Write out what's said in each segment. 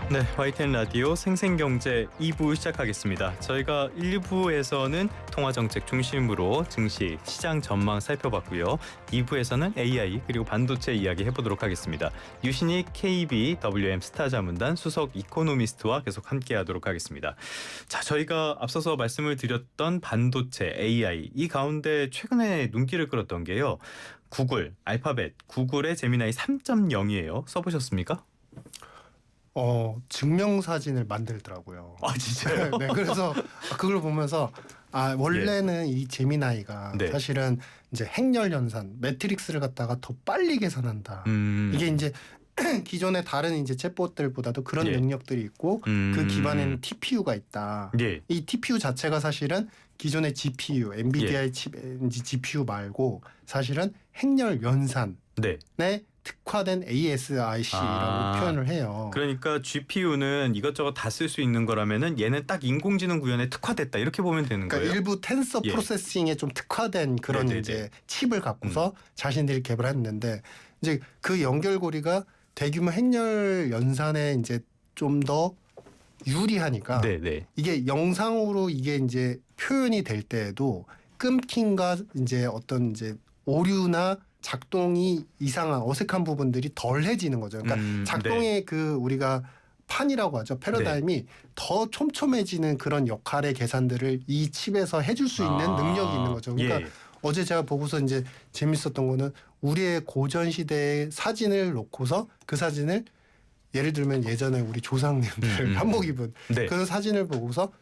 네, YTN 라디오 생생경제 2부 시작하겠습니다. 저희가 1부에서는 통화정책 중심으로 증시, 시장 전망 살펴봤고요. 2부에서는 AI 그리고 반도체 이야기 해보도록 하겠습니다. 유신익 KBWM 스타자문단 수석 이코노미스트와 계속 함께하도록 하겠습니다. 자, 저희가 앞서서 말씀을 드렸던 반도체, AI 이 가운데 최근에 눈길을 끌었던 게요. 구글, 알파벳, 구글의 제미나이 3.0이에요. 써보셨습니까? 증명사진을 만들더라고요. 아, 진짜요? 네, 그래서 그걸 보면서 원래는 이 제미나이가 네. 사실은 이제 행렬 연산, 매트릭스를 갖다가 더 빨리 계산한다. 이게 이제 기존의 다른 이제 챗봇들보다도 그런 예. 능력들이 있고 그 기반에는 TPU가 있다. 예. 이 TPU 자체가 사실은 기존의 GPU, 엔비디아의 칩 GPU 말고 사실은 행렬 연산에 네. 특화된 ASIC라고 표현을 해요. 그러니까 GPU는 이것저것 다 쓸 수 있는 거라면은 얘는 딱 인공지능 구현에 특화됐다 이렇게 보면 되는 그러니까 거예요. 일부 텐서 예. 프로세싱에 좀 특화된 그런 네네네. 이제 칩을 갖고서 자신들이 개발했는데 이제 그 연결고리가 대규모 행렬 연산에 이제 좀 더 유리하니까 네네. 이게 영상으로 이게 이제 표현이 될 때에도 끊김과 이제 어떤 이제 오류나 작동이 이상한 어색한 부분들이 덜해지는 거죠. 그러니까 작동의 그 우리가 판이라고 하죠. 패러다임이 더 촘촘해지는 그런 역할의 계산들을 이 칩에서 해줄 수 있는 능력이 있는 거죠. 그러니까 예. 어제 제가 보고서 이제 재밌었던 거는 우리의 고전 시대의 사진을 놓고서 그 사진을 예를 들면 예전에 우리 조상님들 한복 입은 네. 그 사진을 보고서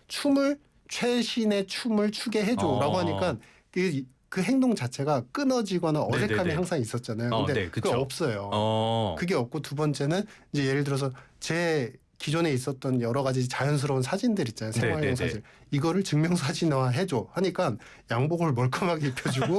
최신의 춤을 추게 해줘라고 하니까 그 행동 자체가 끊어지거나 어색함이 네네네. 항상 있었잖아요. 근데 네, 그게 그쵸. 없어요. 그게 없고 두 번째는 이제 예를 들어서 제 기존에 있었던 여러 가지 자연스러운 사진들 있잖아요. 생활용 네네네. 사진. 이거를 증명사진화 해줘 하니까 양복을 멀끔하게 입혀주고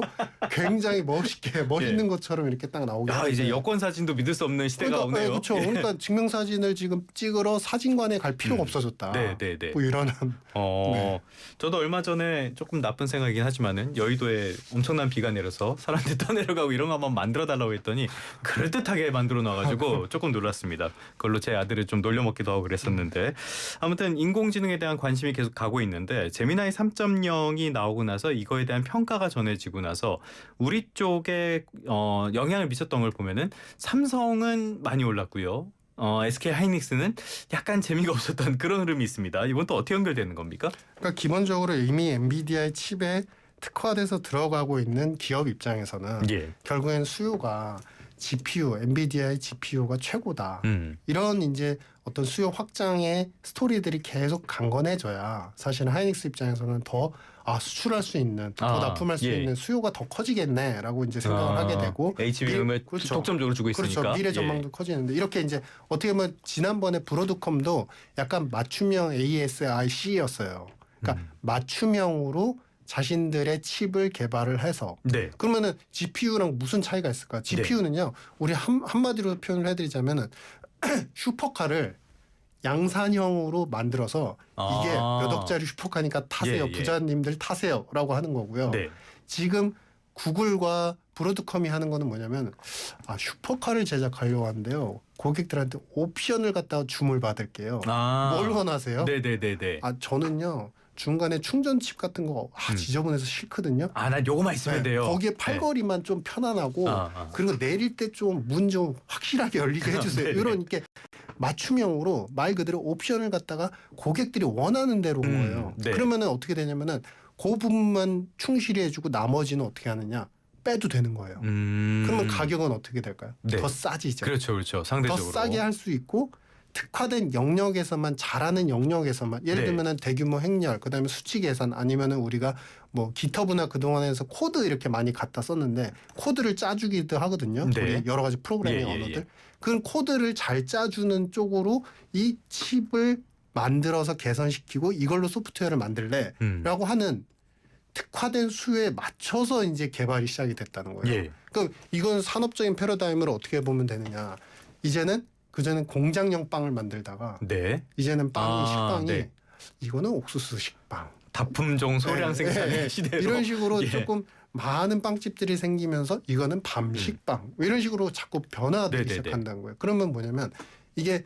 굉장히 멋있는 것처럼 이렇게 딱 나오게 하는데 이제 여권 사진도 믿을 수 없는 시대가 오네요. 그렇죠. 그러니까 증명사진을 지금 찍으러 사진관에 갈 필요가 없어졌다. 네네네. 뭐 이런 네. 저도 얼마 전에 조금 나쁜 생각이긴 하지만은 여의도에 엄청난 비가 내려서 사람들 떠내려가고 이런 거 한번 만들어 달라고 했더니 그럴듯하게 만들어 놔가지고 조금 놀랐습니다. 그걸로 제 아들을 좀 놀려먹기도 하고 그랬었는데 아무튼 인공지능에 대한 관심이 계속 가고 있는데 제미나이 3.0이 나오고 나서 이거에 대한 평가가 전해지고 나서 우리 쪽에 영향을 미쳤던 걸 보면은 삼성은 많이 올랐고요. SK 하이닉스는 약간 재미가 없었던 그런 흐름이 있습니다. 이건 또 어떻게 연결되는 겁니까? 그러니까 기본적으로 이미 엔비디아의 칩에 특화돼서 들어가고 있는 기업 입장에서는 결국엔 수요가 GPU, 엔비디아의 GPU가 최고다. 이런 이제 어떤 수요 확장의 스토리들이 계속 강건해져야 사실은 하이닉스 입장에서는 더 수출할 수 있는, 더 납품할 수 있는 수요가 더 커지겠네라고 이제 생각을 하게 되고 HBM을 그렇죠. 독점적으로 주고 있으니까. 그렇죠. 미래 전망도 커지는데 이렇게 이제 어떻게 보면 지난번에 브로드컴도 약간 맞춤형 ASIC였어요. 그러니까 맞춤형으로 자신들의 칩을 개발을 해서 그러면은 GPU랑 무슨 차이가 있을까? GPU는요. 우리 한마디로 표현을 해드리자면은 슈퍼카를 양산형으로 만들어서 이게 몇 억짜리 슈퍼카니까 타세요. 부자님들 타세요라고 하는 거고요. 지금 구글과 브로드컴이 하는 거는 뭐냐면 슈퍼카를 제작하려고 하는데요. 고객들한테 옵션을 갖다가 주문 받을게요. 뭘 원하세요? 네네네네. 저는요. 중간에 충전칩 같은 거 지저분해서 싫거든요. 난 요거만 있으면 돼요. 거기에 팔걸이만 좀 편안하고 그리고 내릴 때 좀 문 좀 확실하게 열리게 해주세요. 이런 이렇게 맞춤형으로 말 그대로 옵션을 갖다가 고객들이 원하는 대로 온 거예요. 그러면은 어떻게 되냐면은 그 부분만 충실히 해주고 나머지는 어떻게 하느냐 빼도 되는 거예요. 그러면 가격은 어떻게 될까요? 더 싸지죠. 그렇죠. 상대적으로 더 싸게 할 수 있고 특화된 영역에서만 잘하는 영역에서만 예를 들면은 대규모 행렬 그다음에 수치 계산 아니면은 우리가 뭐 기터브나 그동안에서 코드 이렇게 많이 갖다 썼는데 코드를 짜주기도 하거든요. 우리 여러 가지 프로그래밍 언어들. 그 코드를 잘 짜주는 쪽으로 이 칩을 만들어서 개선시키고 이걸로 소프트웨어를 만들래라고 하는 특화된 수요에 맞춰서 이제 개발이 시작이 됐다는 거예요. 그럼 이건 산업적인 패러다임을 어떻게 보면 되느냐. 이제는 그전엔 공장용 빵을 만들다가 이제는 식빵이 이거는 옥수수 식빵. 다품종 소량 생산의 시대로. 이런 식으로 조금 많은 빵집들이 생기면서 이거는 밤식빵. 이런 식으로 자꾸 변화되기 시작한다는 거예요. 그러면 뭐냐면 이게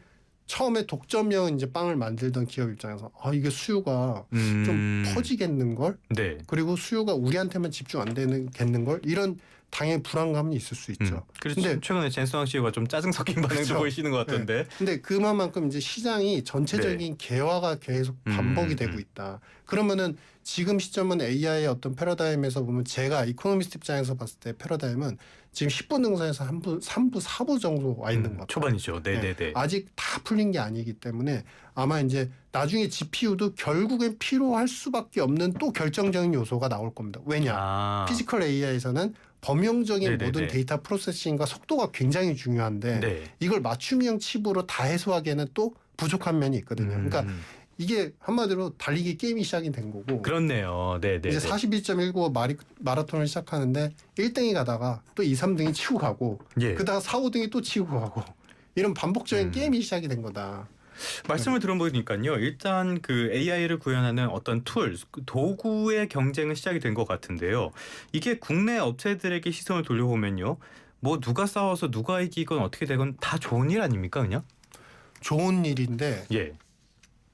처음에 독점형 이제 빵을 만들던 기업 입장에서 이게 수요가 좀 퍼지겠는 걸, 네. 그리고 수요가 우리한테만 집중 안 되겠는 걸, 이런 당연히 불안감이 있을 수 있죠. 그렇죠. 근데 최근에 젠스왕 CEO가 좀 짜증 섞인 반응도 그렇죠. 보이시는 것 같던데. 근데 그만큼 이제 시장이 전체적인 개화가 계속 반복이 되고 있다. 그러면은 지금 시점은 AI의 어떤 패러다임에서 보면, 제가 이코노미스트 입장에서 봤을 때 패러다임은 지금 10분 등산에서 3부, 4부 정도 와 있는 것 같아요. 초반이죠. 네네네. 네. 아직 다 풀린 게 아니기 때문에 아마 이제 나중에 GPU도 결국엔 필요할 수밖에 없는 또 결정적인 요소가 나올 겁니다. 왜냐? 피지컬 AI에서는 범용적인 네네네. 모든 데이터 프로세싱과 속도가 굉장히 중요한데 네. 이걸 맞춤형 칩으로 다 해소하기에는 또 부족한 면이 있거든요. 그러니까 이게 한마디로 달리기 게임이 시작이 된 거고. 그렇네요. 네네. 이제 42.195 마라톤을 시작하는데 1등이 가다가 또 2, 3등이 치고 가고, 예. 그다가 4, 5등이 또 치고 가고, 이런 반복적인 게임이 시작이 된 거다. 말씀을 들어보니까요. 일단 그 AI를 구현하는 어떤 툴, 도구의 경쟁은 시작이 된 것 같은데요. 이게 국내 업체들에게 시선을 돌려보면요. 뭐 누가 싸워서 누가 이기건 어떻게 되건 다 좋은 일 아닙니까, 그냥? 좋은 일인데 예.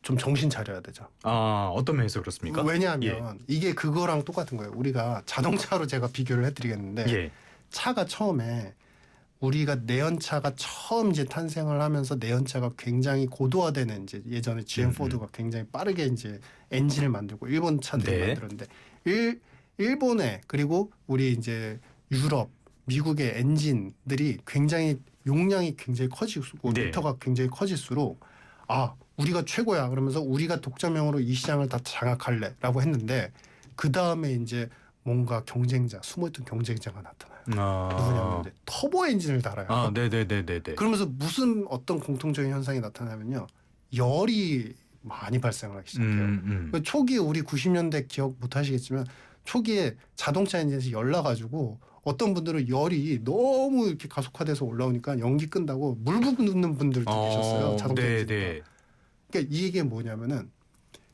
좀 정신 차려야 되죠. 어떤 면에서 그렇습니까? 왜냐하면 이게 그거랑 똑같은 거예요. 우리가 자동차로 제가 비교를 해드리겠는데, 예. 차가 처음에 우리가 내연차가 처음 이제 탄생을 하면서 내연차가 굉장히 고도화되는, 이제 예전에 GM 포드가 굉장히 빠르게 이제 엔진을 만들고 일본 차들을 네. 만들었는데, 일본에, 그리고 우리 이제 유럽, 미국의 엔진들이 굉장히 용량이 굉장히 커지고 네. 리터가 굉장히 커질수록 우리가 최고야 그러면서 우리가 독점형으로 이 시장을 다 장악할래라고 했는데, 그 다음에 이제 뭔가 경쟁자, 숨어있던 경쟁자가 나타나요. 누구냐면 이제 터보 엔진을 달아요. 네네네네네. 그러면서 무슨 어떤 공통적인 현상이 나타나면요, 열이 많이 발생을 하기 시작해요. 초기에 우리 90년대 기억 못 하시겠지만, 초기에 자동차 엔진에서 열 나가지고 어떤 분들은 열이 너무 이렇게 가속화돼서 올라오니까 연기 끈다고 물 붓는 분들도 계셨어요. 자동차 엔진. 그러니까 이게 뭐냐면은,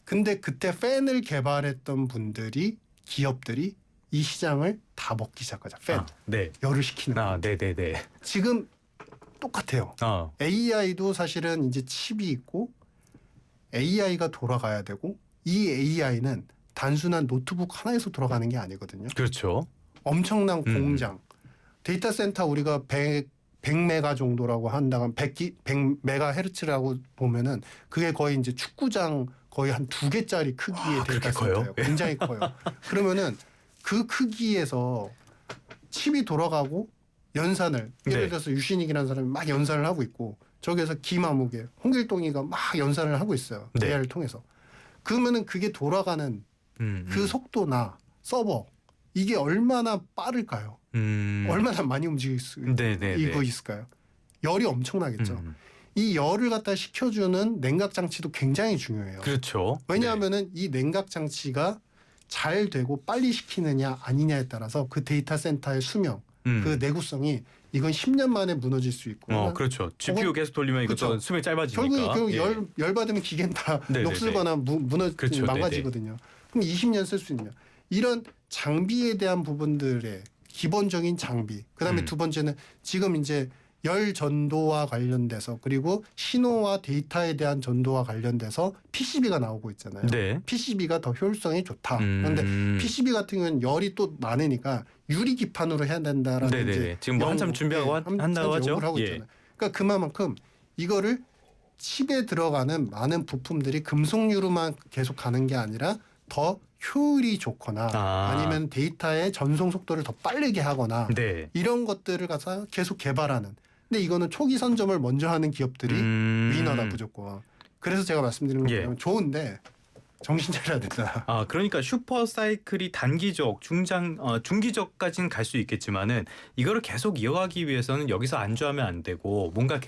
근데 그때 팬을 개발했던 분들이, 기업들이 이 시장을 다 먹기 시작하자. 팬. 네. 열을 식히는 거. 네네네. 지금 똑같아요. AI도 사실은 이제 칩이 있고 AI가 돌아가야 되고, 이 AI는 단순한 노트북 하나에서 돌아가는 게 아니거든요. 그렇죠. 엄청난 공장. 데이터 센터 우리가 100메가 정도라고 한다면 100메가헤르츠라고 보면은 그게 거의 이제 축구장 거의 한 2개짜리 크기의 데이터 센터예요. 굉장히 커요. 그러면은 그 크기에서 칩이 돌아가고 연산을, 예를 들어서 유신익이라는 사람이 막 연산을 하고 있고, 저기에서 김아무개, 홍길동이가 막 연산을 하고 있어요. AI를 통해서. 그러면은 그게 돌아가는 그 속도나 서버, 이게 얼마나 빠를까요? 얼마나 많이 움직일 수 있을까요? 열이 엄청나겠죠. 이 열을 갖다 식혀주는 냉각 장치도 굉장히 중요해요. 그렇죠. 왜냐하면은 이 냉각 장치가 잘 되고 빨리 식히느냐 아니냐에 따라서 그 데이터 센터의 수명, 그 내구성이, 이건 10년 만에 무너질 수 있고. 그렇죠. GPU 계속 돌리면 이것도 그렇죠. 수명이 짧아지니까. 결국 열 받으면 기계는 다 녹슬거나 그렇죠. 망가지거든요. 그럼 20년 쓸 수 있냐? 이런 장비에 대한 부분들의 기본적인 장비. 그다음에 두 번째는 지금 이제 열 전도와 관련돼서, 그리고 신호와 데이터에 대한 전도와 관련돼서 PCB가 나오고 있잖아요. PCB가 더 효율성이 좋다. 그런데 PCB 같은 경우는 열이 또 많으니까 유리 기판으로 해야 된다라는 이제 지금 뭐 한참 준비하고 한다고 하죠. 하고 있잖아요. 그러니까 그만큼 이거를 칩에 들어가는 많은 부품들이 금속류로만 계속 가는 게 아니라 더 효율이 좋거나 아니면 데이터의 전송 속도를 더 빠르게 하거나 이런 것들을 가서 계속 개발하는. 근데 이거는 초기 선점을 먼저 하는 기업들이 위너다 무조건. 그래서 제가 말씀드리는 건 뭐냐면, 좋은데 정신 차려야 된다. 그러니까 슈퍼 사이클이 단기적, 중기적까지는 갈 수 있겠지만은 이거를 계속 이어가기 위해서는 여기서 안주하면 안 되고 뭔가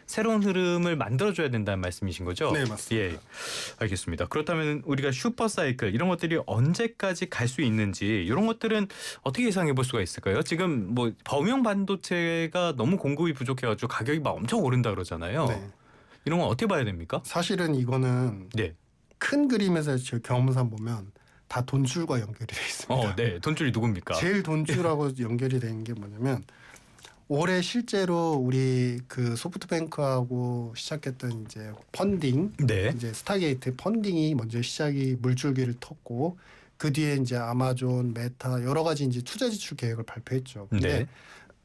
새로운 흐름을 만들어줘야 된다는 말씀이신 거죠? 네, 맞습니다. 알겠습니다. 그렇다면 우리가 슈퍼 사이클 이런 것들이 언제까지 갈 수 있는지 이런 것들은 어떻게 예상해 볼 수가 있을까요? 지금 뭐 범용 반도체가 너무 공급이 부족해가지고 가격이 막 엄청 오른다 그러잖아요. 이런 건 어떻게 봐야 됩니까? 사실은 이거는 큰 그림에서 제 경험상 보면 다 돈줄과 연결이 돼 있습니다. 돈줄이 누굽니까? 제일 돈줄하고 연결이 되는 게 뭐냐면, 올해 실제로 우리 그 소프트뱅크하고 시작했던 이제 펀딩, 네. 이제 스타게이트 펀딩이 먼저 시작이 물줄기를 텄고 그 뒤에 이제 아마존, 메타 여러 가지 이제 투자 지출 계획을 발표했죠. 근데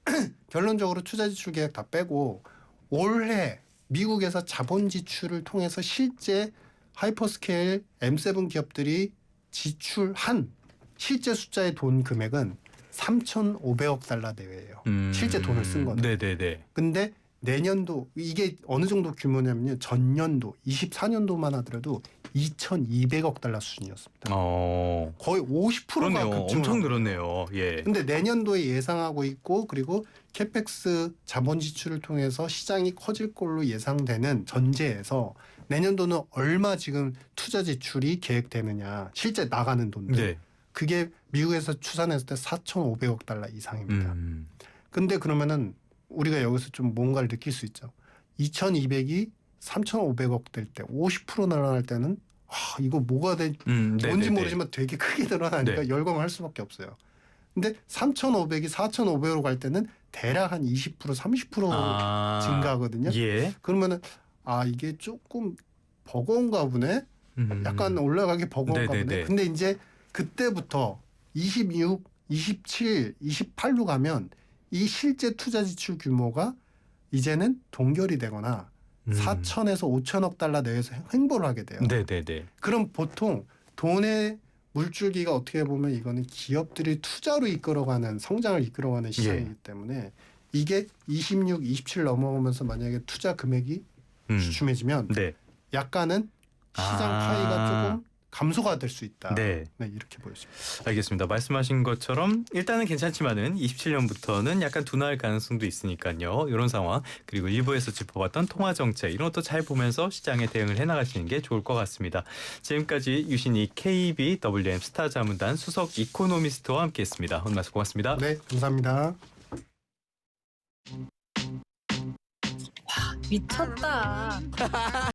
네. 결론적으로 투자 지출 계획 다 빼고 올해 미국에서 자본 지출을 통해서 실제 하이퍼스케일 M7 기업들이 지출한 실제 숫자의 돈 금액은 3,500억 달러 내외예요. 실제 돈을 쓴 거는. 네네네. 근데 내년도 이게 어느 정도 규모냐면요. 전년도 24년도만 하더라도 2,200억 달러 수준이었습니다. 거의 50%가 그렇네요. 급증을 엄청 한 거예요. 늘었네요. 예. 근데 내년도에 예상하고 있고 그리고 캐펙스 자본 지출을 통해서 시장이 커질 걸로 예상되는 전제에서 내년도는 얼마 지금 투자 지출이 계획되느냐 실제 나가는 돈들 네. 그게 미국에서 추산했을 때 4,500억 달러 이상입니다. 근데 그러면은 우리가 여기서 좀 뭔가를 느낄 수 있죠. 2,200이 3,500억 될 때 50% 늘어날 때는 이거 뭐가 뭔지 네네네. 모르지만 되게 크게 늘어나니까 네. 열광할 수밖에 없어요. 근데 3,500이 4,500으로 갈 때는 대략 한 20% 30% 증가하거든요. 예. 그러면은 이게 조금 버거운가 보네. 약간 올라가기 버거운가 네네네. 보네. 근데 이제 그때부터 26, 27, 28로 가면 이 실제 투자 지출 규모가 이제는 동결이 되거나 4천에서 5천억 달러 내에서 횡보를 하게 돼요. 네네네. 그럼 보통 돈의 물줄기가 어떻게 보면 이거는 기업들이 투자로 이끌어가는 성장을 이끌어가는 시장이기 때문에 이게 26, 27 넘어오면서 만약에 투자 금액이 주춤해지면 네. 약간은 시장 파이가 조금 감소가 될 수 있다. 네. 이렇게 보여집니다. 알겠습니다. 말씀하신 것처럼 일단은 괜찮지만은 27년부터는 약간 둔화할 가능성도 있으니까요. 이런 상황 그리고 일부에서 짚어봤던 통화 정책 이런 것도 잘 보면서 시장에 대응을 해나가시는 게 좋을 것 같습니다. 지금까지 유신이 KBWM 스타자문단 수석 이코노미스트와 함께했습니다. 오늘 말씀 고맙습니다. 네, 감사합니다. 미쳤다.